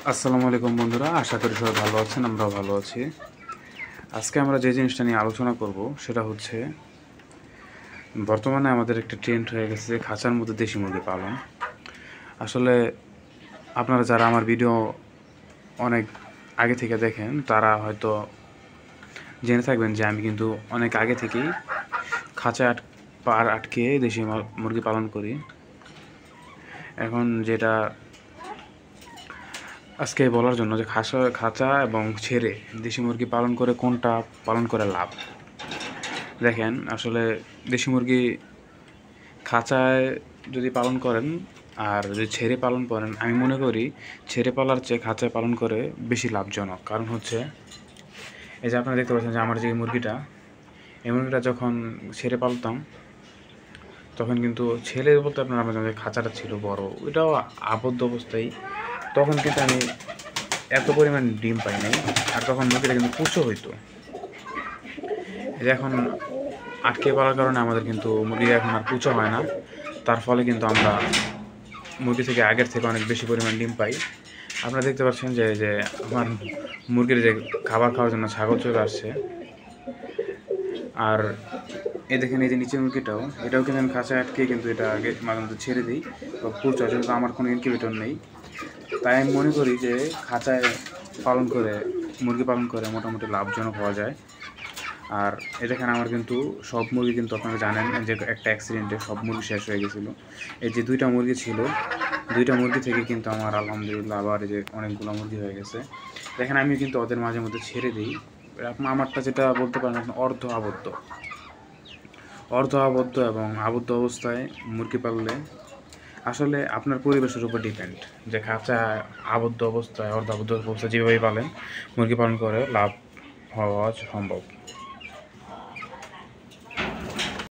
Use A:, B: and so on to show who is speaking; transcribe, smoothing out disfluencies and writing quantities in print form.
A: আসসালামু আলাইকুম বন্ধুরা, আশা করি সবাই ভালো আছেন। আমরাও ভালো আছি। আজকে আমরা যে জিনিসটা নিয়ে আলোচনা করব সেটা হচ্ছে বর্তমানে আমাদের একটা ট্রেন্ড হয়ে গেছে খাঁচার মধ্যে দেশি মুরগি পালন। আসলে আপনারা যারা আমার ভিডিও অনেক আগে থেকে দেখেন তারা হয়তো জেনে থাকবেন যে আমি কিন্তু অনেক আগে থেকেই খাঁচা আটকে দেশি মুরগি পালন করি। এখন যেটা আজকে বলার জন্য যে খাঁচা এবং ছেড়ে দেশি মুরগি পালন করে কোনটা পালন করে লাভ। দেখেন, আসলে দেশি মুরগি খাঁচায় যদি পালন করেন আর যদি ছেড়ে পালন করেন, আমি মনে করি ছেড়ে পালার চেয়ে খাঁচায় পালন করে বেশি লাভজনক। কারণ হচ্ছে এই যে আপনারা দেখতে পাচ্ছেন যে আমার যে এই মুরগিটা যখন ছেড়ে পালতাম তখন কিন্তু ছেলে বলতে আপনারা জানেন যে খাঁচাটা ছিল বড়, ওইটাও আবদ্ধ অবস্থায়, তখন কিন্তু আমি এত পরিমাণ ডিম পাই নাই। আর তখন মুরগিটা কিন্তু কুচো হইতো। এখন আটকে পালার কারণে আমাদের কিন্তু মুরগি এখন আর কুচো হয় না। তার ফলে কিন্তু আমরা মুরগি থেকে আগের থেকে অনেক বেশি পরিমাণ ডিম পাই। আপনারা দেখতে পাচ্ছেন যে যে আমার মুরগির যে খাবার খাওয়ার জন্য ছাগল চলে আসছে। আর এই দেখেন, এই যে নিচের মুরগিটাও, এটাও কিন্তু আমি খাঁচায় আটকে কিন্তু এটা আগে মাঝে মধ্যে ছেড়ে দিই বা কুচো, যেহেতু আমার কোনো ইনকিউবেটর নেই। তাই আমি মনে করি যে খাঁচায় মুরগি পালন করে মোটামুটি লাভজনক হওয়া যায়। আর এ দেখেন, আমার কিন্তু সব মুরগি কিন্তু আপনারা জানেন যে একটা অ্যাক্সিডেন্টে সব মুরগি শেষ হয়ে গেছিলো। এই যে দুইটা মুরগি ছিল, দুইটা মুরগি থেকে কিন্তু আমার আলহামদুলিল্লাহ আবার এই যে অনেকগুলো মুরগি হয়ে গেছে। দেখেন, আমি কিন্তু ওদের মাঝে মধ্যে ছেড়ে দিই। আমারটা যেটা বলতে পারেন আপনি অর্ধ আবদ্ধ এবং আবদ্ধ অবস্থায় মুরগি পাললে আসলে আপনার পরিবেশের উপর ডিপেন্ড, যে খাঁচা আবদ্ধ অবস্থায় অর্ধ আবদ্ধ অবস্থায় যেভাবেই পালেন মুরগি পালন করে লাভ হওয়া সম্ভব।